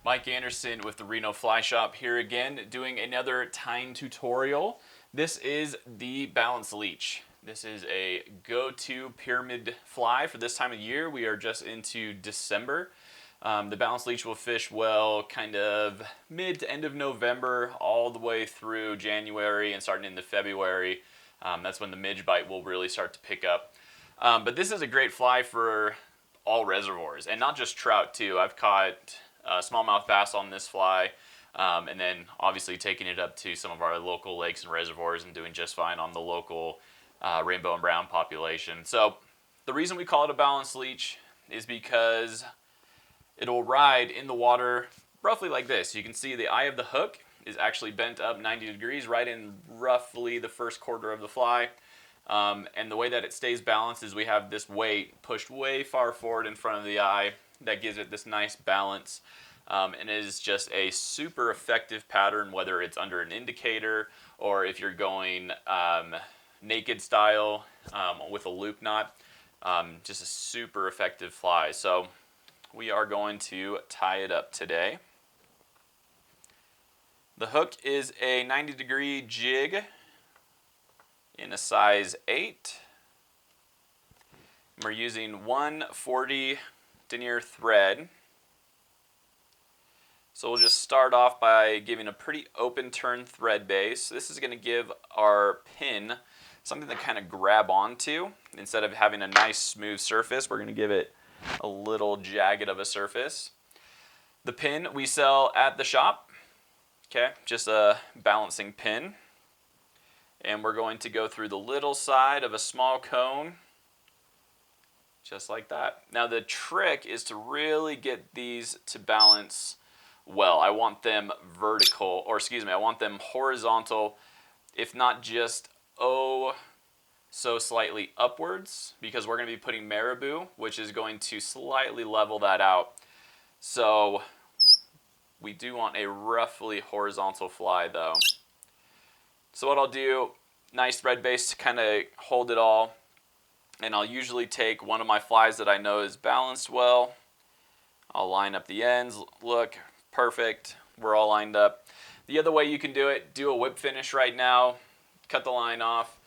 Mike Anderson with the Reno Fly Shop here again, doing another tying tutorial. This is the Balanced Leech. This is a go-to pyramid fly for this time of year. We are just into December. The Balanced Leech will fish well kind of mid to end of November all the way through January and starting into February. That's when the midge bite will really start to pick up. But this is a great fly for all reservoirs, and not just trout too. I've caught smallmouth bass on this fly, and then obviously taking it up to some of our local lakes and reservoirs and doing just fine on the local rainbow and brown population. So the reason we call it a balanced leech is because it'll ride in the water roughly like this. You can see the eye of the hook is actually bent up 90 degrees right in roughly the first quarter of the fly. And the way that it stays balanced is we have this weight pushed way far forward in front of the eye that gives it this nice balance. And it is just a super effective pattern, whether it's under an indicator or if you're going naked style with a loop knot. Just a super effective fly. So we are going to tie it up today. The hook is a 90-degree jig in a size 8. We're using 140 denier thread. So we'll just start off by giving a pretty open turn thread base. This is going to give our pin something to kind of grab onto. Instead of having a nice smooth surface, we're going to give it a little jagged of a surface. The pin we sell at the shop, okay, just a balancing pin. And we're going to go through the little side of a small cone, just like that. Now the trick is to really get these to balance well. I want them vertical, or excuse me, I want them horizontal, if not just so slightly upwards, because we're going to be putting marabou, which is going to slightly level that out. So we do want a roughly horizontal fly though. So what I'll do, nice thread base to kind of hold it all, and I'll usually take one of my flies that I know is balanced well. I'll line up the ends, look, perfect, we're all lined up. The other way you can do it, do a whip finish right now, cut the line off,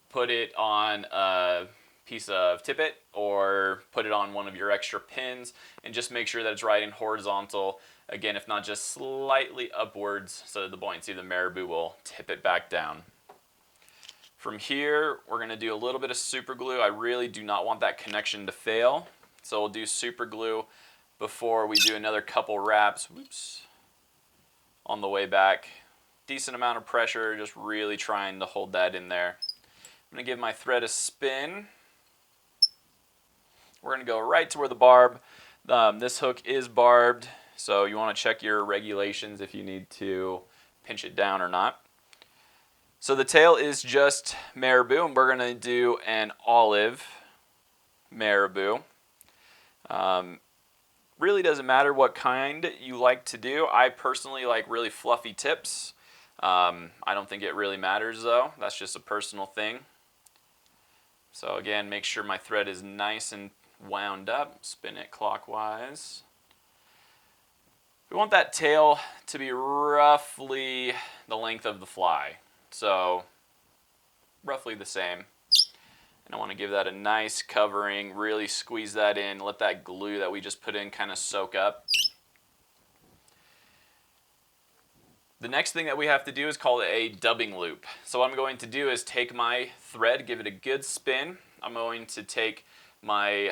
put it on a piece of tippet or put it on one of your extra pins, and just make sure that it's riding horizontal. Again, if not just slightly upwards, so the buoyancy of the marabou will tip it back down. From here, we're going to do a little bit of super glue. I really do not want that connection to fail, so we'll do super glue before we do another couple wraps. Whoops. On the way back, decent amount of pressure, just really trying to hold that in there. I'm going to give my thread a spin. We're going to go right to where the barb, this hook is barbed, so you want to check your regulations if you need to pinch it down or not. So the tail is just marabou, and we're going to do an olive marabou. Really doesn't matter what kind you like to do. I personally like really fluffy tips. I don't think it really matters though. That's just a personal thing. So again, make sure my thread is nice and wound up. Spin it clockwise. We want that tail to be roughly the length of the fly. So roughly the same. And I want to give that a nice covering, really squeeze that in, let that glue that we just put in kind of soak up. The next thing that we have to do is called a dubbing loop. So what I'm going to do is take my thread, give it a good spin. I'm going to take my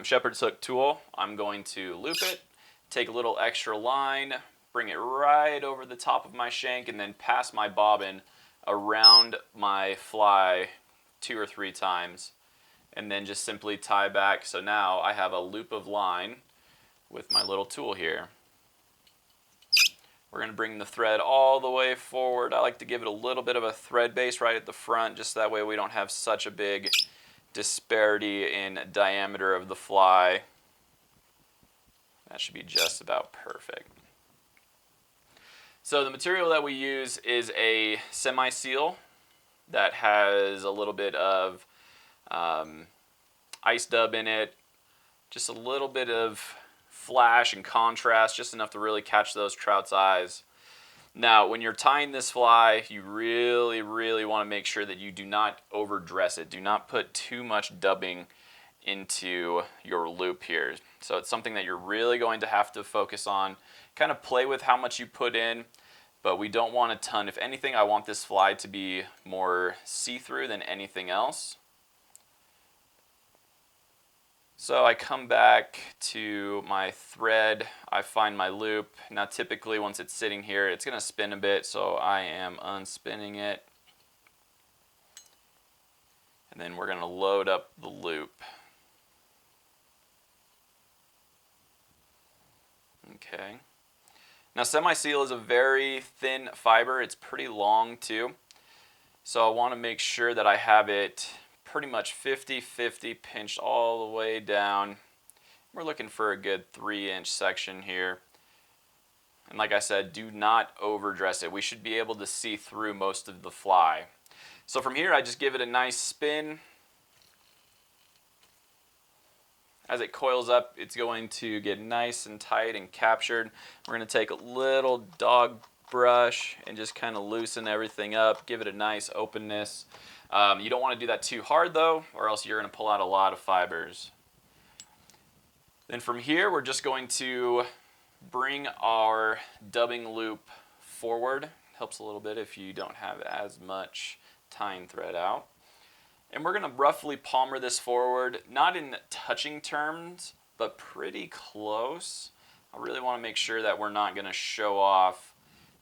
shepherd's hook tool. I'm going to loop it, take a little extra line, bring it right over the top of my shank, and then pass my bobbin around my fly 2 or 3 times, and then just simply tie back. So now I have a loop of line with my little tool here. We're going to bring the thread all the way forward. I like to give it a little bit of a thread base right at the front, just that way we don't have such a big disparity in diameter of the fly. That should be just about perfect. So the material that we use is a semi-seal that has a little bit of ice dub in it, just a little bit of flash and contrast, just enough to really catch those trout's eyes. Now, when you're tying this fly, you really, really want to make sure that you do not overdress it. Do not put too much dubbing into your loop here. So it's something that you're really going to have to focus on. Kind of play with how much you put in, but we don't want a ton. If anything, I want this fly to be more see-through than anything else. So I come back to my thread, I find my loop. Now typically once it's sitting here, it's going to spin a bit, so I am unspinning it. And then we're going to load up the loop. Okay. Now semi-seal is a very thin fiber. It's pretty long too. So I want to make sure that I have it pretty much 50-50 pinched all the way down. We're looking for a good 3-inch section here. And like I said, do not overdress it. We should be able to see through most of the fly. So from here, I just give it a nice spin. As it coils up, it's going to get nice and tight and captured. We're going to take a little dog brush and just kind of loosen everything up, give it a nice openness. You don't want to do that too hard though, or else you're going to pull out a lot of fibers. Then from here, we're just going to bring our dubbing loop forward. Helps a little bit if you don't have as much tying thread out. And we're going to roughly palmer this forward, not in touching terms, but pretty close. I really want to make sure that we're not going to show off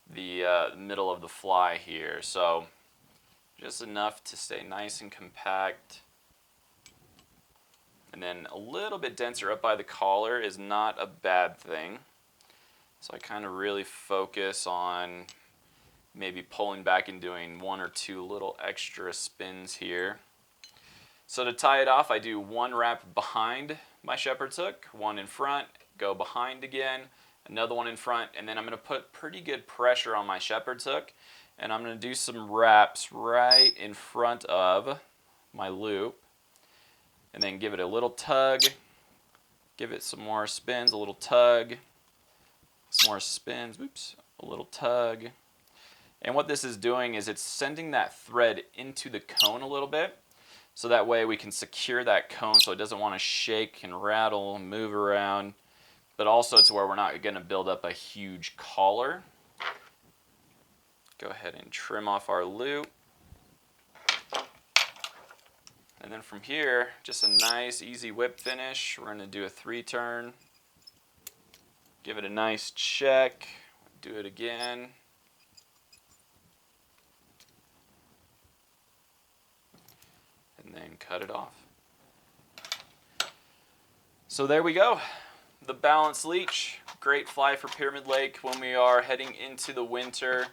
the middle of the fly here. So just enough to stay nice and compact. And then a little bit denser up by the collar is not a bad thing. So I kind of really focus on maybe pulling back and doing 1 or 2 little extra spins here. So to tie it off, I do 1 wrap behind my shepherd's hook, 1 in front, go behind again, another 1 in front, and then I'm going to put pretty good pressure on my shepherd's hook, and I'm going to do some wraps right in front of my loop, and then give it a little tug, give it some more spins, a little tug, some more spins, oops, a little tug. And what this is doing is it's sending that thread into the cone a little bit, so that way we can secure that cone so it doesn't want to shake and rattle and move around, but also to where we're not going to build up a huge collar. Go ahead and trim off our loop. And then from here, just a nice easy whip finish. We're going to do a 3-turn. Give it a nice check. Do it again. And then cut it off. So there we go. The Balanced Leech. Great fly for Pyramid Lake when we are heading into the winter.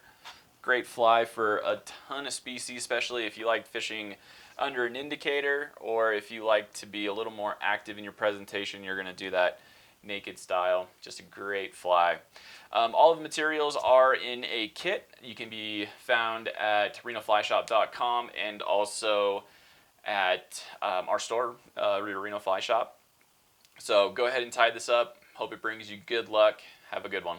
Great fly for a ton of species, especially if you like fishing under an indicator, or if you like to be a little more active in your presentation, you're going to do that naked style. Just a great fly. All of the materials are in a kit. You can be found at renoflyshop.com and also at our store, Reno Fly Shop. So go ahead and tie this up. Hope it brings you good luck. Have a good one.